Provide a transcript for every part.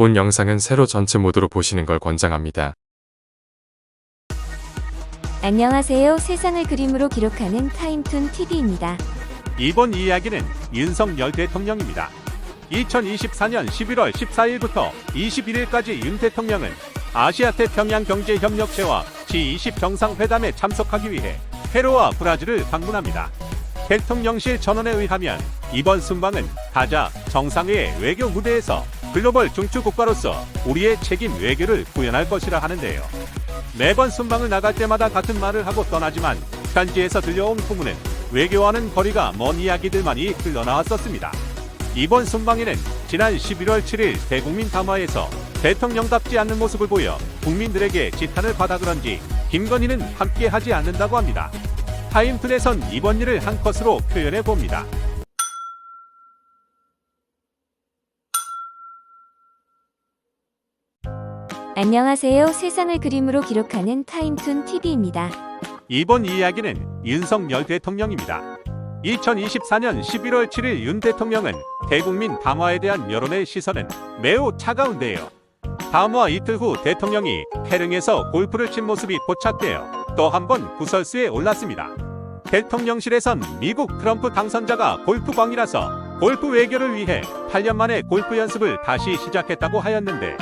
본 영상은 세로 전체 모드로 보시는 걸 권장합니다. 안녕하세요. 세상을 그림으로 기록하는 타임툰 TV입니다. 이번 이야기는 윤석열 대통령입니다. 2024년 11월 14일부터 21일까지 윤 대통령은 아시아태평양경제협력체와 G20 정상회담에 참석하기 위해 페루와 브라질을 방문합니다. 대통령실 전원에 의하면 이번 순방은 가자 정상회의 외교 무대에서 글로벌 중추국가로서 우리의 책임 외교를 구현할 것이라 하는데요. 매번 순방을 나갈 때마다 같은 말을 하고 떠나지만 현지에서 들려온 소문은 외교와는 거리가 먼 이야기들만이 흘러나왔었습니다. 이번 순방에는 지난 11월 7일 대국민 담화에서 대통령답지 않는 모습을 보여 국민들에게 지탄을 받아 그런지 김건희는 함께하지 않는다고 합니다. 타임툰에선 이번 일을 한 컷으로 표현해 봅니다. 안녕하세요. 세상을 그림으로 기록하는 타임툰 TV입니다. 이번 이야기는 윤석열 대통령입니다. 2024년 11월 7일 윤 대통령은 대국민 담화에 대한 여론의 시선은 매우 차가운데요. 담화 이틀 후 대통령이 페릉에서 골프를 친 모습이 포착되어 또 한 번 구설수에 올랐습니다. 대통령실에선 미국 트럼프 당선자가 골프광이라서 골프 외교를 위해 8년 만에 골프 연습을 다시 시작했다고 하였는데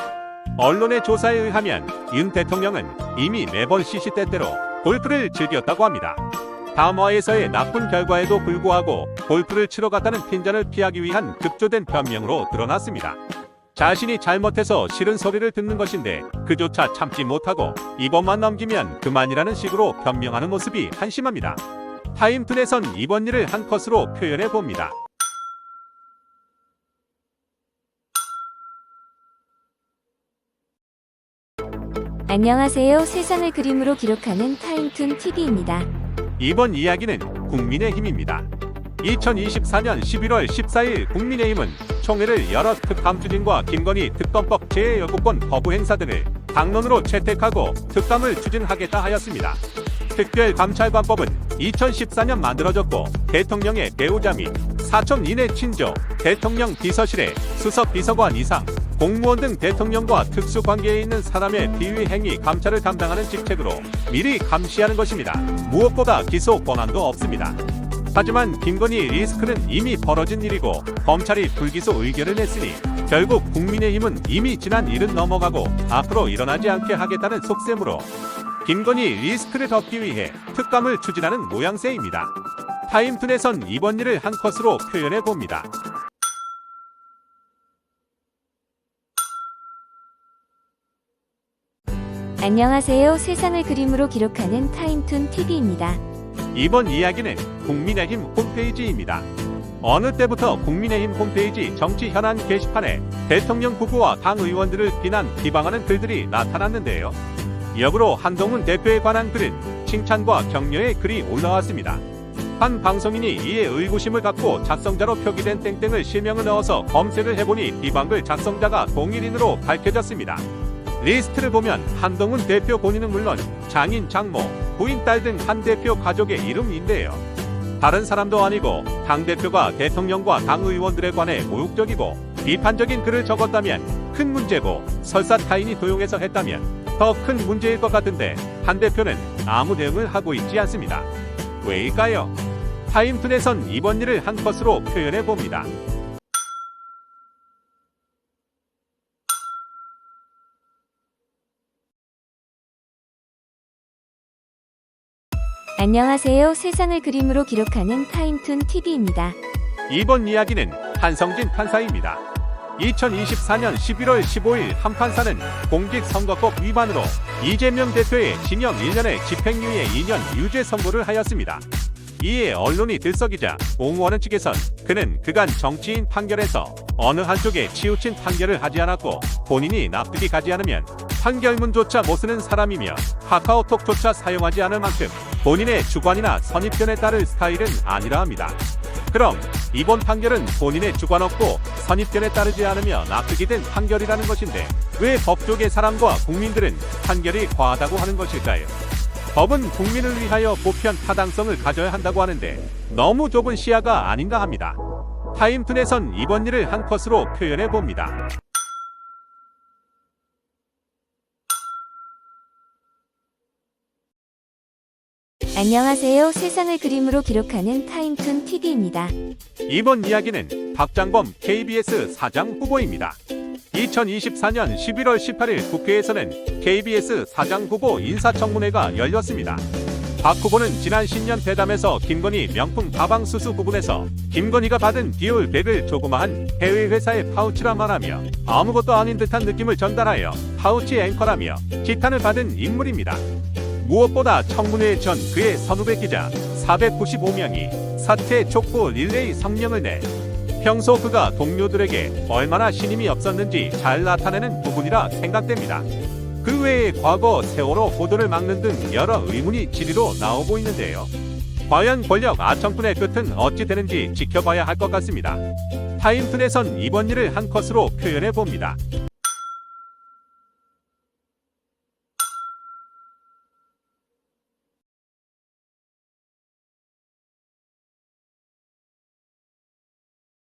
언론의 조사에 의하면 윤 대통령은 이미 매번 시시때때로 골프를 즐겼다고 합니다. 담화에서의 나쁜 결과에도 불구하고 골프를 치러 갔다는 핀잔을 피하기 위한 급조된 변명으로 드러났습니다. 자신이 잘못해서 싫은 소리를 듣는 것인데 그조차 참지 못하고 이번만 넘기면 그만이라는 식으로 변명하는 모습이 한심합니다. 타임툰에선 이번 일을 한 컷으로 표현해 봅니다. 안녕하세요. 세상을 그림으로 기록하는 타임툰 TV입니다. 이번 이야기는 국민의힘입니다. 2024년 11월 14일 국민의힘은 총회를 열어 특감 추진과 김건희 특검법 재여구권 거부 행사 등을 당론으로 채택하고 특감을 추진하겠다 하였습니다. 특별감찰관법은 2014년 만들어졌고 대통령의 배우자 및 사촌 이내 친조, 대통령 비서실의 수석 비서관 이상, 공무원 등 대통령과 특수관계에 있는 사람의 비위 행위 감찰을 담당하는 직책으로 미리 감시하는 것입니다. 무엇보다 기소 권한도 없습니다. 하지만 김건희 리스크는 이미 벌어진 일이고 검찰이 불기소 의견을 냈으니 결국 국민의힘은 이미 지난 일은 넘어가고 앞으로 일어나지 않게 하겠다는 속셈으로 김건희 리스크를 덮기 위해 특감을 추진하는 모양새입니다. 타임툰에선 이번 일을 한 컷으로 표현해 봅니다. 안녕하세요. 세상을 그림으로 기록하는 타임툰 TV입니다. 이번 이야기는 국민의힘 홈페이지입니다. 어느 때부터 국민의힘 홈페이지 정치 현안 게시판에 대통령 후보와 당 의원들을 비방하는 글들이 나타났는데요. 역으로 한동훈 대표에 관한 글은 칭찬과 격려의 글이 올라왔습니다. 한 방송인이 이에 의구심을 갖고 작성자로 표기된 땡땡을 실명을 넣어서 검색을 해보니 비방글 작성자가 동일인으로 밝혀졌습니다. 리스트를 보면 한동훈 대표 본인은 물론 장인, 장모, 부인, 딸 등 한 대표 가족의 이름인데요. 다른 사람도 아니고 당대표가 대통령과 당 의원들에 관해 모욕적이고 비판적인 글을 적었다면 큰 문제고 설사 타인이 도용해서 했다면 더 큰 문제일 것 같은데 한 대표는 아무 대응을 하고 있지 않습니다. 왜일까요? 타임툰에선 이번 일을 한 컷으로 표현해 봅니다. 안녕하세요. 세상을 그림으로 기록하는 타임툰 TV입니다. 이번 이야기는 한성진 판사입니다. 2024년 11월 15일 한 판사는 공직선거법 위반으로 이재명 대표의 징역 1년에 집행유예 2년 유죄 선고를 하였습니다. 이에 언론이 들썩이자 옹호하는 측에선 그는 그간 정치인 판결에서 어느 한쪽에 치우친 판결을 하지 않았고 본인이 납득이 가지 않으면 판결문조차 못 쓰는 사람이며 카카오톡조차 사용하지 않을 만큼 본인의 주관이나 선입견에 따를 스타일은 아니라 합니다. 그럼 이번 판결은 본인의 주관 없고 선입견에 따르지 않으며 납득이 된 판결이라는 것인데 왜 법조계 사람과 국민들은 판결이 과하다고 하는 것일까요? 법은 국민을 위하여 보편 타당성을 가져야 한다고 하는데 너무 좁은 시야가 아닌가 합니다. 타임툰에선 이번 일을 한 컷으로 표현해 봅니다. 안녕하세요. 세상을 그림으로 기록하는 타임툰 TV입니다. 이번 이야기는 박장범 KBS 사장 후보입니다. 2024년 11월 18일 국회에서는 KBS 사장 후보 인사청문회가 열렸습니다. 박 후보는 지난 신년 대담에서 김건희 명품 가방 수수 부분에서 김건희가 받은 디올백을 조그마한 해외 회사의 파우치라 말하며 아무것도 아닌 듯한 느낌을 전달하여 파우치 앵커라며 기탄을 받은 인물입니다. 무엇보다 청문회 전 그의 선후배 기자 495명이 사퇴 촉구 릴레이 성명을 내 평소 그가 동료들에게 얼마나 신임이 없었는지 잘 나타내는 부분이라 생각됩니다. 그 외에 과거 세월호 보도를 막는 등 여러 의문이 지리로 나오고 있는데요. 과연 권력 아청꾼의 끝은 어찌 되는지 지켜봐야 할 것 같습니다. 타임툰에선 이번 일을 한 컷으로 표현해 봅니다.